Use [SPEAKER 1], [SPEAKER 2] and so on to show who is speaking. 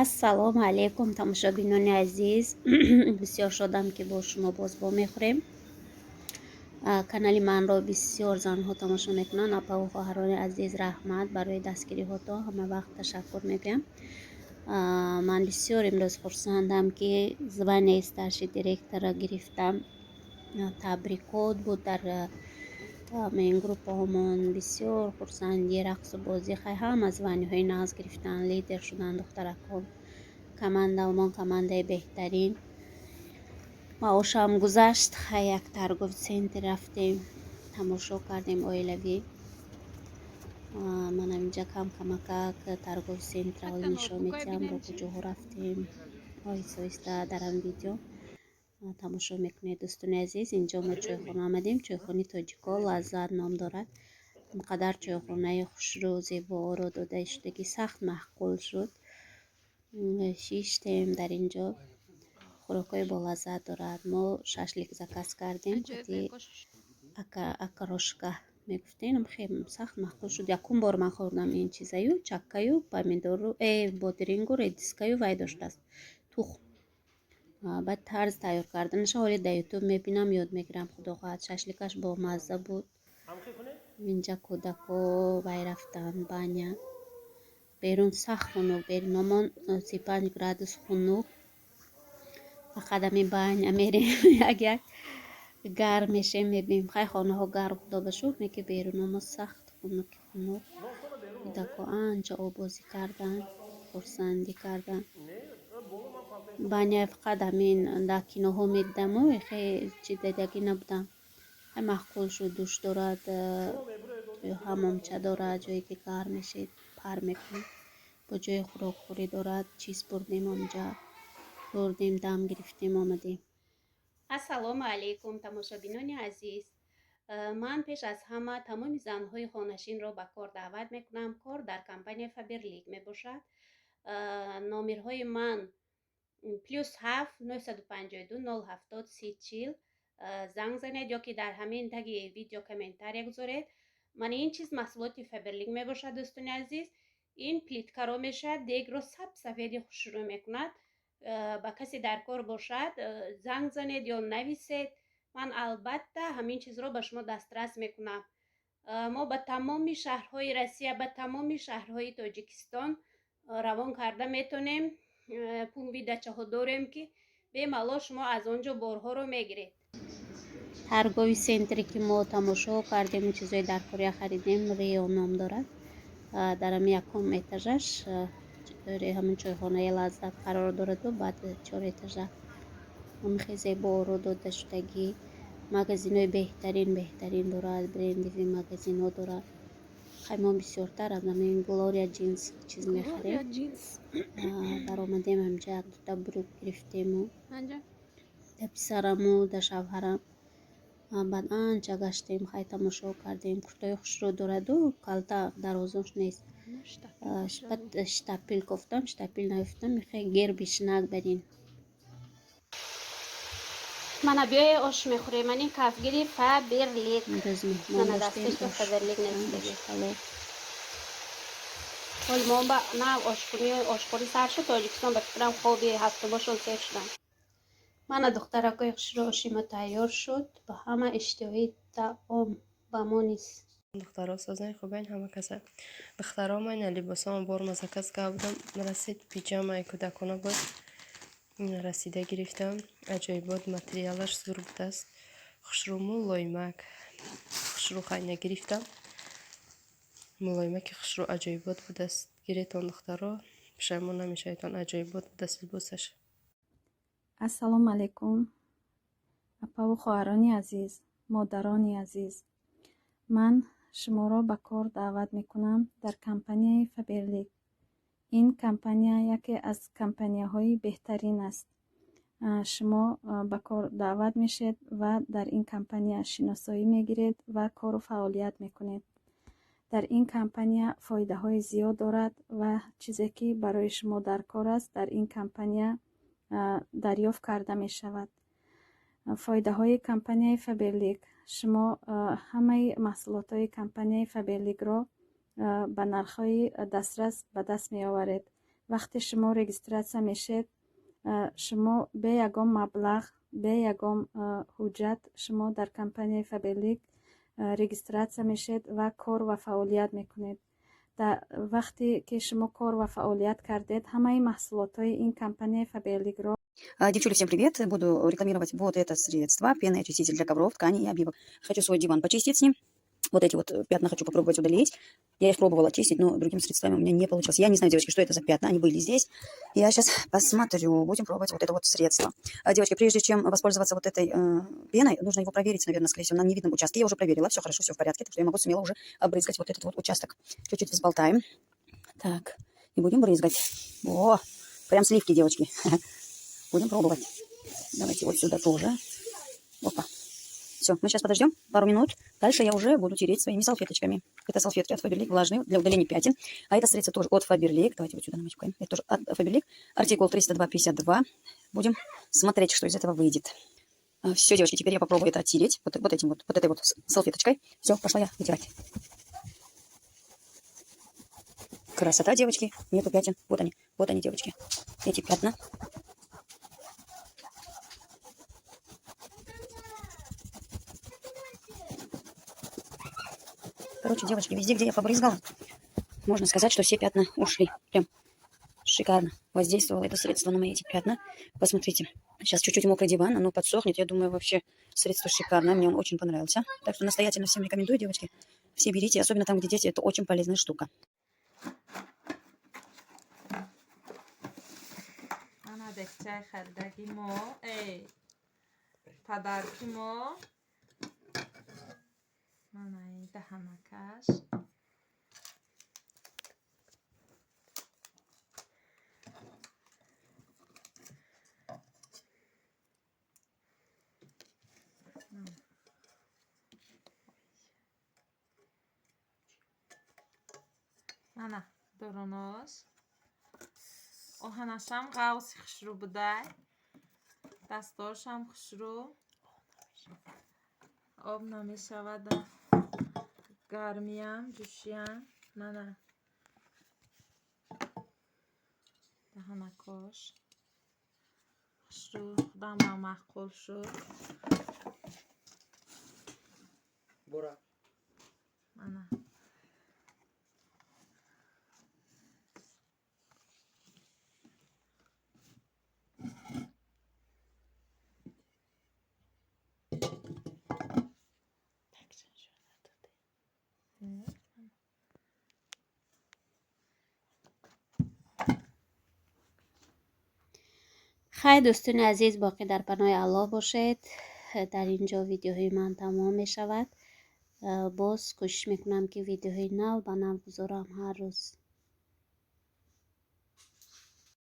[SPEAKER 1] ассалому алейкум тамошобинони азиз. бисёр шодам ки бо шумо боз бо мехӯрем. канали манро бисёр занҳо тамошо мекунанд. апаву хоҳарони азиз, раҳмат барои дастгириҳото. ҳама вақт ташаккур мегӯям. ман бисёр имрӯз хурсандам ки звания старши директора гирифтам. табрикот буд дар мен группаҳомон. бисёр хурсандӣ, рақсу бозӣ, ҳама званиҳои нағз гирифтанд, лидер шуданд духтаракон. командамон командаи беҳтарин. маошам гузашт. як торговый центр рафтем, тамошо кардем оилавӣ. манам инҷа камакак торговый центрҳои нишон медиҳам, бо куҷоҳо рафтем. оҳиста оҳиста дар ам видео тамошо мекунед. дӯстони азиз, инҷо мо чойхона омадем. чойхони тоҷико лаззат ном дорад. инқадар чойхонаи хушрӯ, зебо оро дода шуда ки сахт маъқул шуд. шиштем дар инҷо. хӯрокҳои болаззат дорад. мо шашлик заказ кардем. акарошка мегуфтем. хеле сахт маъқул шуд. якум бор ман хӯрдам ин чизаю, чаккаю, помидору, бодирингу, редискаю вай доштааст. тухм. баъд тарз тайёр карданашо ҳоле дар ютуб мебинам, ёд мегирам. худо хоҳад. шашликаш бомазза буд. инҷа кӯдако вай рафтанд баня. берун сахт хунук, беруномон 35 градус хунук. фақат ами баня мерем. як гарм мешем мебинем. хай хонаҳо гарм, худо ба шукр, не ки беруномон сахт хунук. кӯдако анча овозӣ карданд, хурсандӣ карданд. баня фақат амин дар киноҳо медидаму, хеле чи дидагӣ набудам. хай маъқул шуд. душ дорад, ҳамомча дорад, ҷое ки гарм мешед, пар мекунед. бо ҷои хӯрокхӯрӣ дорад. чиз бурдем онҷа, хӯрдем, дам гирифтем, омадем. ассалому алейкум тамошобинони азиз. ман пеш аз ҳама тамоми занҳои хонашинро ба кор даъват мекунам. кор дар компанияи Faberlic мебошад. номерҳои ман +7 952 070 3040 занг занед, ё ки дар ҳамин таги видео комментария гузоред. ман ин чиз маҳсулоти Faberlic мебошад. дӯстони азиз, ин плиткаро мешад, дегро сафеди хушрӯ мекунад. ба касе дар кор бошад, занг занед ё нависед. ман албатта ҳамин чизро ба шумо дастрас мекунам. мо ба тамоми шаҳрҳои Россия, ба тамоми шаҳрҳои Тоҷикистон равон карда метонем. пунктвидачаҳо дорем ки бемалол шумо аз онҷо борҳоро мегиред. торговый центре ки мо тамошо кардем, чизои даркория харидем, Рио ном дорад. дар ҳамин якум этажаш ҳамин чойхонаи лаззат қарор дораду баъд 4 этажа хеле зебо оро дода шудагӣ. магазинҳои беҳтарин дорад. брендиви магазинҳо дорад. хай мо бисёртар аз ҳамин Gloria Jeans чиз мехарем. дар омадем ҳамҷа як дута брук гирифтему да писараму да шавҳарам. баъд анча гаштем, хай тамошо кардем. куртаи хушрӯ дораду калта дарозош нест. штапил кофтам, штапил наёфтам. хеле герби шинак барин. мана биёе ош мехӯрем. ман ин кафгири Faberlic. имрӯз меҳмон доштем. Faberlic хало. мо ба на ошхӯрӣ сар шуд. тоҷикистон ба фикрам хоби ҳафтумашон сер шудам. мана духтаракои хушрӯ, ошимо тайёр шуд. ба ҳама иштиҳои таом ба мо нест.
[SPEAKER 2] духтаро созани хубайн ҳама каса. духтаро майна либосамо борма заказ кардам. расид пиҷамаи кӯдакона буд. расида гирифтам. аҷоибот материалаш зур будааст. хушрӯ мулоимак. хушрӯ хайна гирифтам. мулоимаки хушрӯ аҷоибот будааст. гиретон духтаро, пушаймон намешаведтон. аҷоибот будааст либосаш.
[SPEAKER 3] ассалому алейкум. апаву хоҳарони азиз, модарони азиз, ман шуморо ба кор даъват мекунам дар компанияи Faberlic. ин компания яке аз компанияҳои беҳтарин аст. шумо ба кор даъват мешед ва дар ин компания шиносоӣ мегиред ва кору фаъолият мекунед. дар ин компания фоидаҳои зиёд дорад ва чизе ки барои шумо дар кор аст, дар ин компания дарёфт карда мешавад. фоидаҳои компанияи Faberlic: шумо ҳамаи маҳсулотҳои компанияи Faberlicро ба нархҳои дастрас ба даст меоваред. وقتی شما رجیستراسیون میشید شما به یگان مبلغ به یگان حجت شما در کمپانی فابرلیک رجیستراسیون میشید و کار و فعالیت میکنید. در وقتی که شما کار و فعالیت کردید همه محصولات های این کمپانی فابرلیک رو
[SPEAKER 4] Девчули, всем привет! Буду рекламировать вот это средство, пенный очиститель для ковров, тканей и обивок. Хочу свой диван почистить с ним. Вот эти вот пятна хочу попробовать удалить. Я их пробовала чистить, но другими средствами у меня не получилось. Я не знаю, девочки, что это за пятна, они были здесь. Я сейчас посмотрю, будем пробовать вот это вот средство. Девочки, прежде чем воспользоваться вот этой пеной, нужно его проверить, наверное, скорее всего, на невидном участке. Я уже проверила, все хорошо, все в порядке, так что я могу смело уже обрызгать вот этот вот участок. Чуть-чуть взболтаем. Так, и будем брызгать. О, прям сливки, девочки. Будем пробовать. Давайте вот сюда тоже. Опа. Все, мы сейчас подождем пару минут. Дальше я уже буду тереть своими салфеточками. Это салфетки от Faberlic, влажные, для удаления пятен. А это средство тоже от Faberlic. Давайте вот сюда намочкаем. Это тоже от Faberlic. Артикул 302-52. Будем смотреть, что из этого выйдет. Все, девочки, теперь я попробую это оттереть. Вот этой вот салфеточкой. Все, пошла я вытирать. Красота, девочки. Нету пятен. Вот они, девочки. Эти пятна. Короче, девочки, везде, где я побрызгала, можно сказать, что все пятна ушли. Прям шикарно воздействовало это средство на мои эти пятна. Посмотрите, сейчас чуть-чуть мокрый диван, оно подсохнет. Я думаю, вообще средство шикарное, мне он очень понравился. Так что настоятельно всем рекомендую, девочки. Все берите, особенно там, где дети, это очень полезная штука.
[SPEAKER 5] Ana, doronoz. Ohanasham qavs khshru buday. Dastosham khshru. Ob nameshavad. Garmiyam, jushiyam. Mana. Dahanakosh. Khshru khudama mahqul shud.
[SPEAKER 6] Bora.
[SPEAKER 5] Mana.
[SPEAKER 1] خیلی دوستان عزیز باقی در پناه الله باشید. در اینجا ویدیوهای من تمام می شود. باز کوشش میکنم که ویدیوهای نو به نو بذارم هر روز.